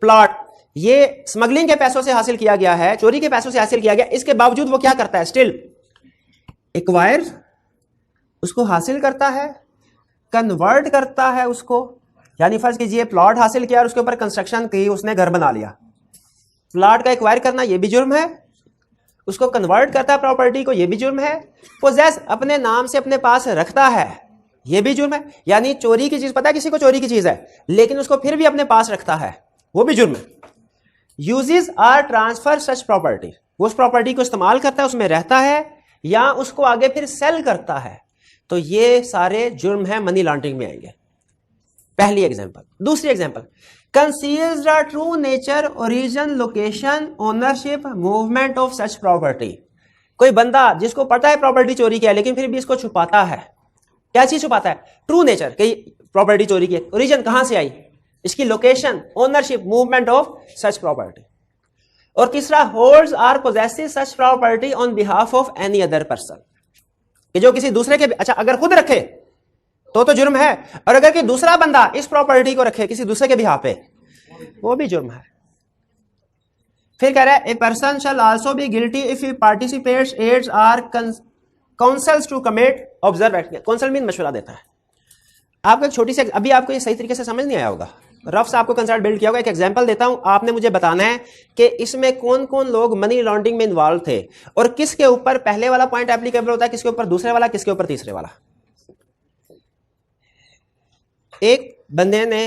प्लॉट, ये स्मगलिंग के पैसों से हासिल किया गया है, चोरी के पैसों से हासिल किया गया, इसके बावजूद वो क्या करता है, स्टिल एक्वायर, उसको हासिल करता है, कन्वर्ट करता है उसको। यानी फर्ज कीजिए प्लॉट हासिल किया और उसके ऊपर कंस्ट्रक्शन की, उसने घर बना लिया। प्लॉट का एक्वायर करना ये भी जुर्म है, उसको कन्वर्ट करता है प्रॉपर्टी को, ये भी जुर्म है, पोजेस अपने नाम से अपने पास रखता है, ये भी जुर्म है। यानी चोरी की चीज, पता है किसी को चोरी की चीज है, लेकिन उसको फिर भी अपने पास रखता है, वो भी जुर्म है। Uses or transfer such property, वो उस प्रॉपर्टी को इस्तेमाल करता है, उसमें रहता है, या उसको आगे फिर सेल करता है, तो ये सारे जुर्म है, मनी लॉन्ड्रिंग में आएंगे। पहली एग्जांपल। दूसरी example, conceals the true nature, origin, location, ownership, movement of such property. कोई बंदा जिसको पता है प्रॉपर्टी चोरी की है, लेकिन फिर भी इसको छुपाता है। क्या चीज छुपाता है? ट्रू नेचर, कि प्रॉपर्टी चोरी की है, ओरिजिन कहां से आई, इसकी location, ownership, movement of such property. और तीसरा, holds or possessive such property on behalf of any other person, कि जो किसी दूसरे के, अच्छा अगर खुद रखे तो जुर्म है, और अगर कि दूसरा बंदा इस प्रॉपर्टी को रखे किसी दूसरे के बिहाफ पे, वो भी जुर्म है। फिर कह रहा है, a person shall also be guilty if he participates, aids or counsels to commit observe act. Counsel mean मशवरा देता है। आपको एक छोटी सी, अभी आपको ये सही तरीके से समझ नहीं आया होगा, रफ से आपको कंसेप्ट बिल्ड किया होगा। एक एग्जांपल देता हूं, आपने मुझे बताना है कि इसमें कौन कौन लोग मनी लॉन्ड्रिंग में इन्वॉल्व थे, और किसके ऊपर पहले वाला पॉइंट एप्लीकेबल होता है, किसके ऊपर दूसरे वाला, किसके ऊपर तीसरे वाला। एक बंदे ने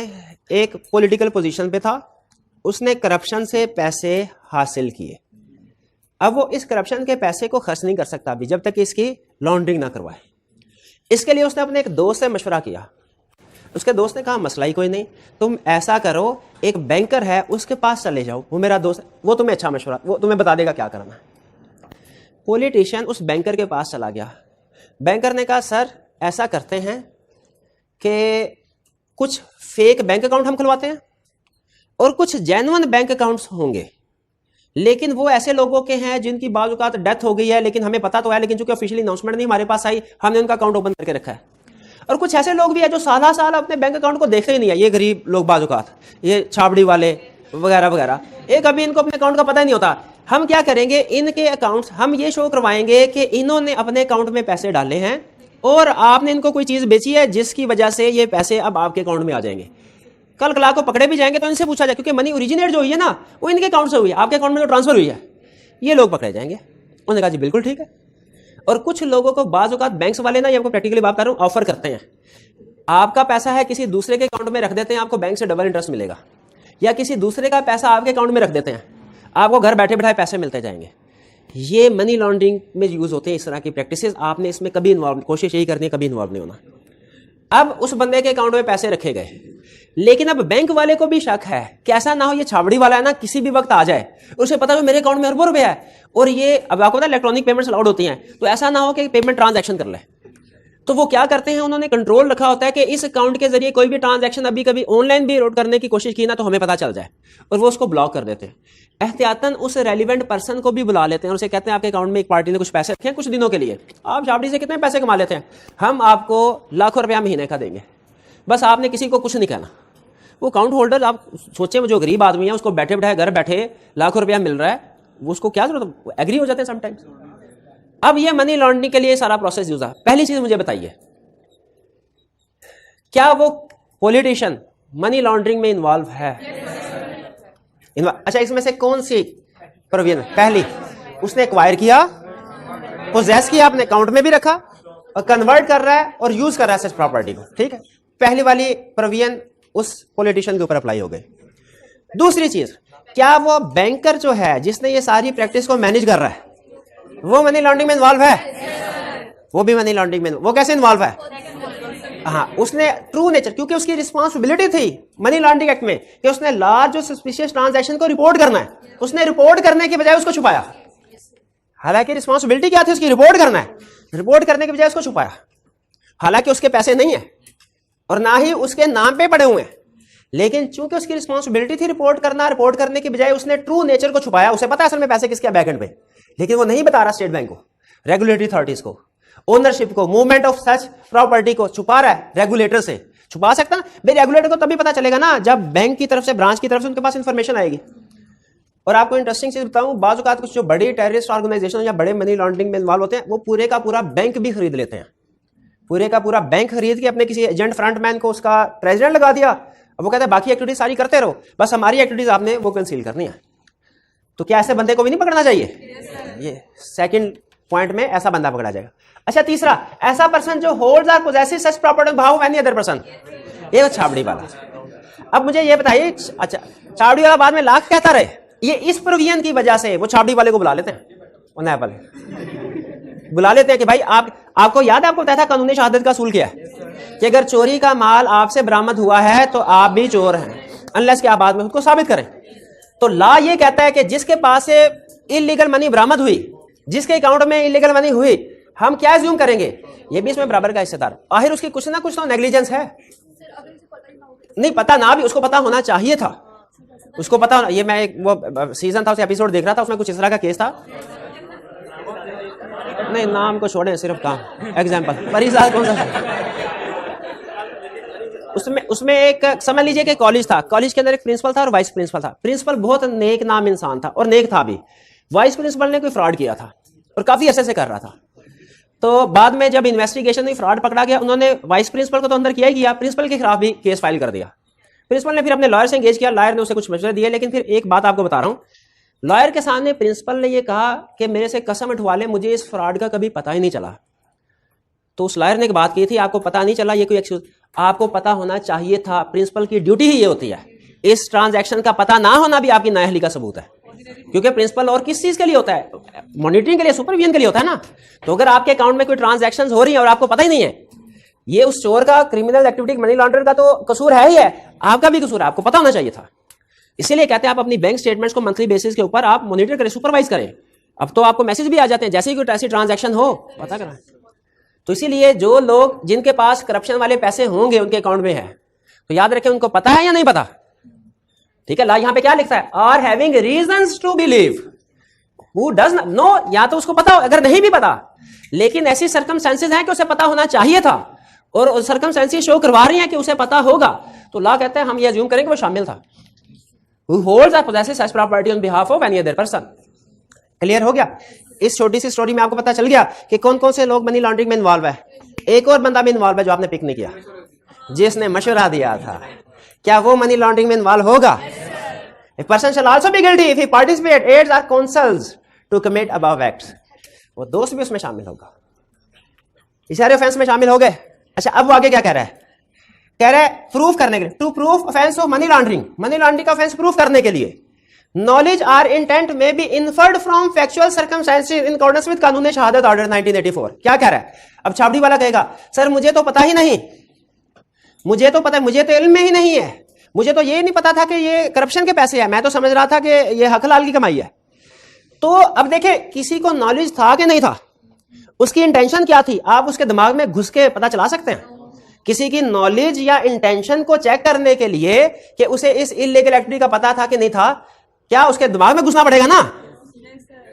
एक पॉलिटिकल पोजीशन पे था, उसने करप्शन से पैसे हासिल किए। अब वो इस करप्शन के पैसे को खर्च नहीं कर सकता अभी, जब तक कि इसकी लॉन्ड्रिंग ना करवाए। इसके लिए उसने अपने एक दोस्त से मशवरा किया। उसके दोस्त ने कहा, मसला ही कोई नहीं, तुम ऐसा करो, एक बैंकर है उसके पास चले जाओ, वो मेरा दोस्त है, वो तुम्हें अच्छा मशवरा, वो तुम्हें बता देगा क्या करना है। पॉलिटिशियन उस बैंकर के पास चला गया। बैंकर ने कहा, सर ऐसा करते हैं कि कुछ फेक बैंक अकाउंट हम खुलवाते हैं, और कुछ जेन्युइन बैंक अकाउंट्स होंगे, लेकिन वो ऐसे लोगों के हैं जिनकी बाज़ औक़ात डेथ हो गई है, लेकिन हमें पता तो है, लेकिन चूंकि ऑफिशियली अनाउंसमेंट नहीं हमारे पास आई, हमने उनका अकाउंट ओपन करके रखा है। और कुछ ऐसे लोग भी हैं जो साल साल अपने बैंक अकाउंट को देखते ही नहीं है, ये गरीब लोग बाज़ औक़ात, ये छाबड़ी वाले वगैरह वगैरह, एक अभी इनको अपने अकाउंट का पता ही नहीं होता। हम क्या करेंगे, इनके अकाउंट्स हम ये शो करवाएंगे कि इन्होंने अपने अकाउंट में पैसे डाले हैं, और आपने इनको कोई चीज़ बेची है जिसकी वजह से ये पैसे अब आपके अकाउंट में आ जाएंगे। कल कला को पकड़े भी जाएंगे तो इनसे पूछा जाए, क्योंकि मनी ओरिजिनेट जो हुई है ना, वो इनके अकाउंट से हुई है, आपके अकाउंट में जो ट्रांसफर हुई है, ये लोग पकड़े जाएंगे। उन्होंने कहा जी बिल्कुल ठीक है। और कुछ लोगों को बाज़ औक़ात बैंक्स वाले ना, ये आपको प्रैक्टिकली बात कर रहा हूँ, ऑफर करते हैं, आपका पैसा है किसी दूसरे के अकाउंट में रख देते हैं, आपको बैंक से डबल इंटरेस्ट मिलेगा, या किसी दूसरे का पैसा आपके अकाउंट में रख देते हैं, आपको घर बैठे बैठाए पैसे मिलते जाएंगे। ये मनी लॉन्ड्रिंग में यूज होते हैं इस तरह की प्रैक्टिसेस। आपने इसमें कभी इन्वॉल्व, कोशिश यही करनी है कभी इन्वॉल्व नहीं होना। अब उस बंदे के अकाउंट में पैसे रखे गए, लेकिन अब बैंक वाले को भी शक है कि ऐसा ना हो ये छाबड़ी वाला है ना, किसी भी वक्त आ जाए, उसे पता है मेरे अकाउंट में अरबों रुपया है, और ये अब आपको पता है इलेक्ट्रॉनिक पेमेंट्स अलाउड होती हैं, तो ऐसा ना हो कि पेमेंट ट्रांजैक्शन कर ले। तो वो क्या करते हैं, उन्होंने कंट्रोल रखा होता है कि इस अकाउंट के जरिए कोई भी ट्रांजैक्शन अभी कभी ऑनलाइन भी रोड करने की कोशिश की ना तो हमें पता चल जाए, और वो उसको ब्लॉक कर देते हैं। एहतियातन उस रेलिवेंट पर्सन को भी बुला लेते हैं और उसे कहते हैं आपके अकाउंट में एक पार्टी ने कुछ पैसे रखे हैं कुछ दिनों के लिए, आप छाबड़ी से कितने पैसे कमा लेते हैं, हम आपको लाखों रुपया महीने का देंगे, बस आपने किसी को कुछ नहीं कहना। वो अकाउंट होल्डर, आप सोचें जो गरीब आदमी है उसको बैठे बैठाए घर बैठे लाखों रुपया मिल रहा है, वो उसको क्या जरूरत, एग्री हो जाते हैं समटाइम्स। अब ये मनी लॉन्ड्रिंग के लिए सारा प्रोसेस यूज है। पहली चीज मुझे बताइए, क्या वो पॉलिटिशियन मनी लॉन्ड्रिंग में इन्वॉल्व है? अच्छा, इसमें से कौन सी प्रोविजन? पहली, उसने एक्वायर किया, पोजेस किया, अपने अकाउंट में भी रखा और कन्वर्ट कर रहा है और यूज कर रहा है सच प्रॉपर्टी को, ठीक है, पहली वाली प्रोविजन उस पॉलिटिशियन के ऊपर अप्लाई हो गई। दूसरी चीज, क्या वो बैंकर जो है जिसने ये सारी प्रैक्टिस को मैनेज कर रहा है वो मनी लॉन्ड्रिंग में इन्वॉल्व है? वो भी मनी लॉन्ड्रिंग में, वो कैसे इन्वॉल्व है? हाँ, उसने ट्रू नेचर, क्योंकि उसकी रिस्पांसिबिलिटी थी मनी लॉन्ड्रिंग एक्ट में कि उसने लार्ज और सस्पिशियस ट्रांजैक्शन को रिपोर्ट करना है, उसने रिपोर्ट करने के बजाय उसको छुपाया। हालांकि रिस्पांसिबिलिटी क्या थी उसकी, रिपोर्ट करना है, रिपोर्ट करने के बजाय उसको छुपाया। हालांकि उसके पैसे नहीं है और ना ही उसके नाम पे पड़े हुए हैं, लेकिन चूंकि उसकी रिस्पांसिबिलिटी थी रिपोर्ट करना, रिपोर्ट करने के बजाय उसने ट्रू नेचर को छुपाया। उसे पता है असल में पैसे किसके बैकएंड पे, लेकिन वो नहीं बता रहा स्टेट बैंक को, रेगुलेटरी अथॉरिटीज को, ओनरशिप को, मूवमेंट ऑफ सच प्रॉपर्टी को छुपा रहा है रेगुलेटर से। छुपा सकता ना भाई, रेगुलेटर को तभी पता चलेगा ना जब बैंक की तरफ से, ब्रांच की तरफ से उनके पास इंफॉर्मेशन आएगी। और आपको इंटरेस्टिंग चीज बताऊं, बाज़ औक़ात कुछ जो बड़ी टेररिस्ट ऑर्गेनाइजेशन या बड़े मनी लॉन्ड्रिंग में इन्वॉल्व होते हैं वो पूरे का पूरा बैंक भी खरीद लेते हैं, पूरे का पूरा बैंक खरीद के अपने किसी एजेंट फ्रंटमैन को उसका प्रेसिडेंट लगा दिया, अब वो कहते हैं बाकी एक्टिविटीज सारी करते रहो, बस हमारी एक्टिविटीज आपने वो कंसील करनी है। तो क्या ऐसे बंदे को भी नहीं पकड़ना चाहिए? ये सेकंड पॉइंट में ऐसा बंदा पकड़ा जाएगा। अच्छा, तीसरा, ऐसा पर्सन जो होल्ड्स और पोजेसेस सच प्रॉपर्टी भाव एनी अदर पर्सन, ये छाबड़ी वाला। अब मुझे ये बताइए, अच्छा छाबड़ी वाला बाद में लाख कहता रहे, ये इस प्रोविजन की वजह से वो छाबड़ी वाले को बुला लेते हैं, नैब वाले बुला लेते हैं कि भाई आपको याद है, आपको बताया था कानूनी शहादत का असूल क्या है कि अगर चोरी का माल आपसे बरामद हुआ है तो आप भी चोर हैं, अनलेस कि आप बाद में खुद को साबित करें। तो लॉ ये कहता है कि जिसके पास से इलीगल मनी बरामद हुई, जिसके अकाउंट में इलीगल मनी हुई, हम क्या एज्यूम करेंगे, ये भी इसमें बराबर का हिस्सेदार। आखिर उसकी कुछ ना कुछ तो नेग्लिजेंस है, नहीं पता ना भी, उसको पता होना चाहिए था, उसको पता होना। ये मैं एक वो सीजन था, उस एपिसोड देख रहा था, उसमें कुछ इस तरह का केस था, नहीं नाम को छोड़ें, सिर्फ काम एग्जाम्पल परिसाल कौन सा, उसमें एक समझ लीजिए कि कॉलेज था, कॉलेज के अंदर एक प्रिंसिपल था और वाइस प्रिंसिपल था। प्रिंसिपल बहुत नेक नाम इंसान था और नेक था भी, वाइस प्रिंसिपल ने कोई फ्रॉड किया था और काफी अरसे से कर रहा था। तो बाद में जब इन्वेस्टिगेशन में फ्रॉड पकड़ा गया, उन्होंने वाइस प्रिंसिपल को तो अंदर किया ही किया, प्रिंसिपल के खिलाफ भी केस फाइल कर दिया। प्रिंसिपल ने फिर अपने लॉयर से एंगेज किया, लॉयर ने उसे कुछ मशवरे दिए, लेकिन फिर एक बात आपको बता रहा हूं, लॉयर के सामने प्रिंसिपल ने यह कहा कि मेरे से कसम उठवा ले, मुझे इस फ्रॉड का कभी पता ही नहीं चला। तो उस लॉयर ने एक बात की थी, आपको पता नहीं चला, ये कोई एक्सक्यूज, आपको पता होना चाहिए था, प्रिंसिपल की ड्यूटी ही ये होती है। इस ट्रांजैक्शन का पता ना होना भी आपकी नाअहली का सबूत है, क्योंकि प्रिंसिपल और किस चीज के लिए होता है, मॉनिटरिंग के लिए, सुपरविजन के लिए होता है ना। तो अगर आपके अकाउंट में कोई ट्रांजैक्शंस हो रही है और आपको पता ही नहीं है, ये उस चोर का, क्रिमिनल एक्टिविटी, मनी लॉन्ड्रर का तो कसूर है ही है, आपका भी कसूर है, आपको पता होना चाहिए था। इसीलिए कहते हैं आप अपनी बैंक स्टेटमेंट्स को मंथली बेसिस के ऊपर आप मॉनिटर करें, सुपरवाइज करें। अब तो आपको मैसेज भी आ जाते हैं जैसे ही कोई ऐसी ट्रांजैक्शन हो, पता करें। तो इसीलिए जो लोग, जिनके पास करप्शन वाले पैसे होंगे उनके अकाउंट में है, तो याद रखें उनको पता है या नहीं पता, ठीक है। ला यहां पे क्या लिखता है, or having reasons to believe, who does know, या तो उसको पता हो, अगर नहीं भी पता, लेकिन ऐसी सर्कमस्टेंसेस हैं कि उसे पता होना चाहिए था और सर्कमस्टेंसेस शो करवा रही हैं कि उसे पता होगा, तो ला कहते हैं हम ये अज्यूम करेंगे वो शामिल था। Who holds or possesses such property on behalf of any other person। Clear हो गया? इस छोटी सी स्टोरी में आपको पता चल गया कि कौन कौन से लोग मनी लॉन्ड्रिंग में इन्वॉल्व है। एक और बंदा भी इन्वॉल्व है जो आपने पिक नहीं किया, जिसने मशवरा दिया था, क्या वो मनी लॉन्ड्रिंग में इन्वॉल्व होगा? A person shall also be guilty if he participate, aids or counsels to commit above acts। वो दोस्त भी उसमें शामिल होगा। ये सारे ऑफेंस में शामिल हो गए। अच्छा, अब वो आगे क्या कह रहा है? कह रहा है प्रूफ करने के लिए, to proof offence of money laundering, money laundering का ऑफेंस प्रूफ करने के लिए knowledge or intent may be inferred from factual circumstances in accordance with कानून शहादत ऑर्डर 1984। क्या कह रहा है? अब छाबड़ी वाला कहेगा सर मुझे तो पता ही नहीं, मुझे तो पता, मुझे तो इल्म में ही नहीं है, मुझे तो ये नहीं पता था कि ये करप्शन के पैसे है, मैं तो समझ रहा था कि ये हक लाल की कमाई है। तो अब देखे किसी को नॉलेज था कि नहीं था, उसकी इंटेंशन क्या थी, आप उसके दिमाग में घुस के पता चला सकते हैं। किसी की नॉलेज या इंटेंशन को चेक करने के लिए कि उसे इस इलीगल एक्टिविटी का पता था कि नहीं था, क्या उसके दिमाग में घुसना पड़ेगा ना?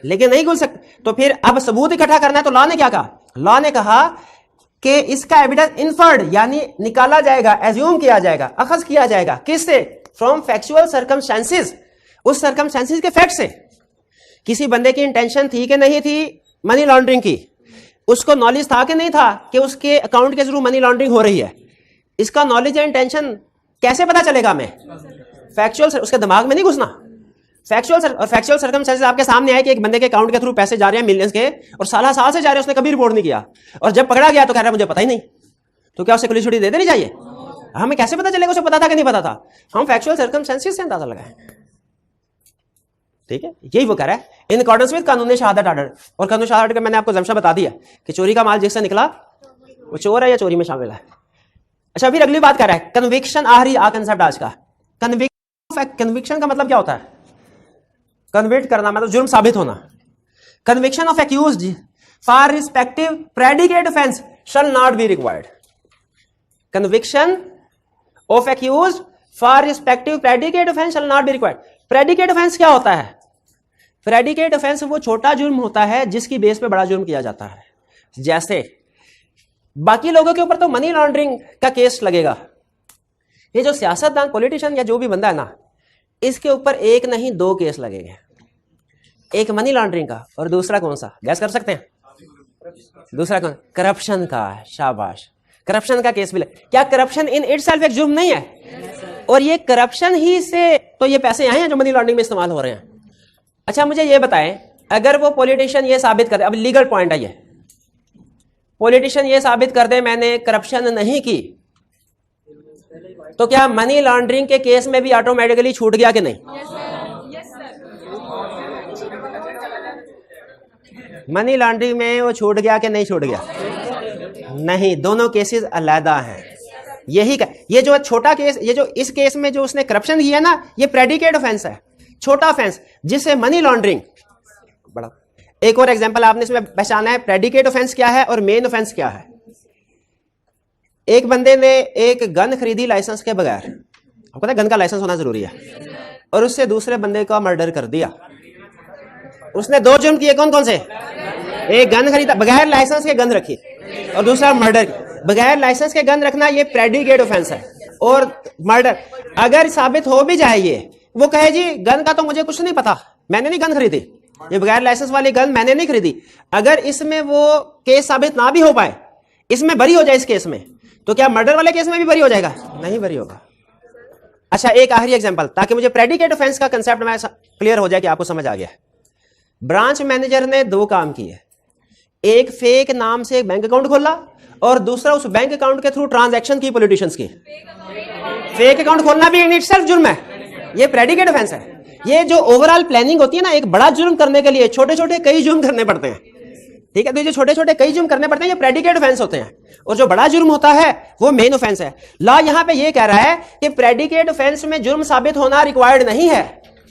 लेकिन नहीं घुस सकते। तो फिर अब सबूत इकट्ठा करना है, तो लॉ ने क्या कहा? लॉ ने कहा कि इसका एविडेंस इन्फर्ड यानी निकाला जाएगा, एज्यूम किया जाएगा, अखज किया जाएगा। किससे? फ्रॉम फैक्चुअल सर्कमस्टेंसेस, उस सर्कमस्टेंसेस के फैक्ट से। किसी बंदे की इंटेंशन थी कि नहीं थी मनी लॉन्ड्रिंग की, उसको नॉलेज था कि नहीं था कि उसके अकाउंट के थ्रू मनी लॉन्ड्रिंग हो रही है, इसका नॉलेज या इंटेंशन कैसे पता चलेगा हमें? फैक्चुअल, उसके दिमाग में नहीं घुसना। फैक्चुअल और फैक्चुअल सर्कमस्टेंसेस आपके सामने आए कि एक बंदे के अकाउंट के थ्रू पैसे जा रहे हैं मिलियंस के, और साल से जा रहे हैं, उसने कभी रिपोर्ट नहीं किया, और जब पकड़ा गया तो कह रहा है मुझे पता ही नहीं। तो क्या उसे खुली छुट्टी दे देनी चाहिए? हमें कैसे पता चलेगा उसे पता था कि नहीं पता था? हम फैक्चुअल सर्कमस्टेंसेस से अंदाजा लगाएं। ठीक है, यही वो कह रहा है इन अकॉर्डेंस विद कानून शहादत ऑर्डर। और कानून शहादत ऑर्डर का मैंने आपको जमशा बता दिया कि चोरी का माल जिससे निकला वो चोर है या चोरी में शामिल है। अच्छा, फिर अगली बात कर रहा है कन्विक्शन। आखिरी कंसेप्ट आज का कन्विक्शन का मतलब क्या होता है? कन्विक्ट करना मतलब जुर्म साबित होना। Conviction of accused for respective predicate offence shall not be required. Conviction of accused for respective predicate offence shall not be required. Predicate offence क्या होता है? प्रेडिकेट ऑफेंस वो छोटा जुर्म होता है जिसकी बेस पे बड़ा जुर्म किया जाता है। जैसे बाकी लोगों के ऊपर तो मनी लॉन्ड्रिंग का केस लगेगा, ये जो सियासतदान पॉलिटिशियन या जो भी बंदा है ना, इसके ऊपर एक नहीं दो केस लगेंगे। एक मनी लॉन्ड्रिंग का और दूसरा कौन सा, गैस कर सकते हैं? दूसरा कौन? करप्शन का। शाबाश, करप्शन का केस भी क्या करप्शन इन इटसेल्फ एक जुर्म नहीं है? और ये करप्शन ही से तो ये पैसे आए हैं जो मनी लॉन्ड्रिंग में इस्तेमाल हो रहे हैं। अच्छा, मुझे ये बताएं, अगर वो पॉलिटिशियन ये साबित कर दे, अब लीगल पॉइंट है ये, पॉलिटिशियन ये साबित कर दे मैंने करप्शन नहीं की, तो क्या मनी लॉन्ड्रिंग के केस में भी ऑटोमेटिकली छूट गया कि नहीं? मनी लॉन्ड्रिंग में वो छूट गया कि नहीं छूट गया? नहीं, दोनों केसेस अलग हैं। यही का ये जो छोटा केस, ये जो इस केस में जो उसने करप्शन किया ना, ये प्रेडिकेट ऑफेंस है, छोटा ऑफेंस जिससे मनी लॉन्ड्रिंग बड़ा। एक और एग्जांपल आपने इसमें पहचाना है प्रेडिकेट ऑफेंस क्या है और मेन ऑफेंस क्या है। एक बंदे ने एक गन खरीदी लाइसेंस के बगैर, आपको पता है गन का लाइसेंस होना जरूरी है, और उससे दूसरे बंदे का मर्डर कर दिया। उसने दो जुर्म किए, कौन कौन से? एक गन खरीदा, बगैर लाइसेंस के गन रखी, और दूसरा मर्डर। बगैर लाइसेंस के गन रखना ये प्रेडिकेट ऑफेंस है। और मर्डर अगर साबित हो भी जाए, ये वो कहे जी गन का तो मुझे कुछ नहीं पता, मैंने नहीं गन खरीदी, ये बगैर लाइसेंस वाली गन मैंने नहीं खरीदी, अगर इसमें वो केस साबित ना भी हो पाए, इसमें बरी हो जाए इस केस में, तो क्या मर्डर वाले केस में भी बरी हो जाएगा? नहीं बरी होगा। अच्छा, एक आखिरी एग्जांपल ताकि मुझे प्रेडिकेट ऑफेंस का कंसेप्ट में क्लियर हो जाए कि आपको समझ आ गया। ब्रांच मैनेजर ने दो काम किए, एक फेक नाम से एक बैंक अकाउंट खोला और दूसरा उस बैंक अकाउंट के थ्रू ट्रांजैक्शन की पॉलिटिशियंस की। फेक अकाउंट खोलना भी इन इटसेल्फ जुर्म है, ये प्रेडिकेट ऑफेंस है। ये जो ओवरऑल प्लानिंग होती है ना, एक बड़ा जुर्म करने के लिए छोटे छोटे कई जुर्म करने पड़ते हैं। ठीक है, तो ये जो छोटे छोटे कई जुर्म करने पड़ते हैं ये प्रेडिकेट ऑफेंस होते हैं, और जो बड़ा जुर्म होता है वो मेन ऑफेंस है। लॉ यहां पे ये कह रहा है कि प्रेडिकेट ऑफेंस में जुर्म साबित होना रिक्वायर्ड नहीं है।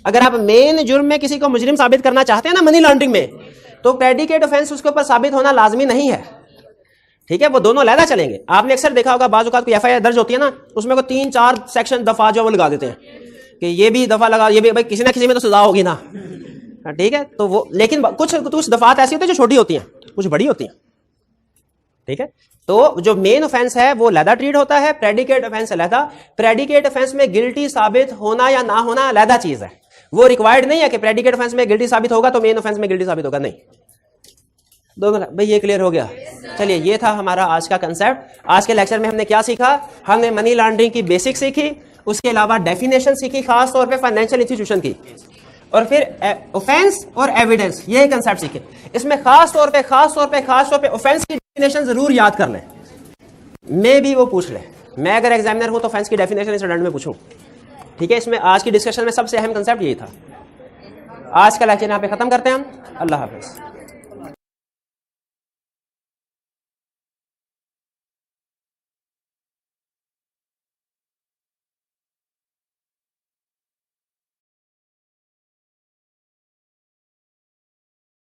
अगर आप मेन जुर्म में किसी को मुजरिम साबित करना चाहते हैं ना मनी लॉन्ड्रिंग में, तो प्रेडिकेट ऑफेंस उसके ऊपर साबित होना लाजमी नहीं है। ठीक है, वो दोनों लहदा चलेंगे। आपने अक्सर देखा होगा बाज़ औक़ात कोई एफआईआर दर्ज होती है ना, उसमें को 3-4 सेक्शन दफा जो वो लगा देते हैं कि ये भी दफा लगा, ये भी, भाई किसी ना किसी में तो सजा होगी ना। ठीक है, तो वो लेकिन कुछ दफात ऐसी होती है जो छोटी होती हैं, कुछ बड़ी होती हैं। ठीक है, तो जो मेन ऑफेंस है वो लहदा ट्रीट होता है, प्रेडिकेट ऑफेंस अलहदा। प्रेडिकेट ऑफेंस में गिल्टी साबित होना या ना होना अलहदा चीज है, वो रिक्वायर्ड नहीं है कि प्रेडिकेट ऑफेंस में गिल्टी साबित होगा तो मेन ऑफेंस में गिल्टी साबित होगा, नहीं। दोनों भाई ये क्लियर हो गया। चलिए, ये था हमारा आज का कंसेप्ट। आज के लेक्चर में हमने क्या सीखा? हमने मनी लॉन्ड्रिंग की बेसिक सीखी, उसके अलावा डेफिनेशन सीखी, खास तौर पे फाइनेंशियल इंस्टीट्यूशन की, और फिर ऑफेंस और एविडेंस, ये कंसेप्ट सीखें। इसमें खास तौर पे ऑफेंस की डेफिनेशन जरूर याद कर लें, मे भी वो पूछ ले। मैं अगर एग्जामिनर हूं तो ऑफेंस की डेफिनेशन स्टूडेंट में पूछूं, ठीक है। इसमें आज की डिस्कशन में सबसे अहम कंसेप्ट यही था। आज का लेक्चर यहाँ पे खत्म करते हैं हम। अल्लाह हाफिज।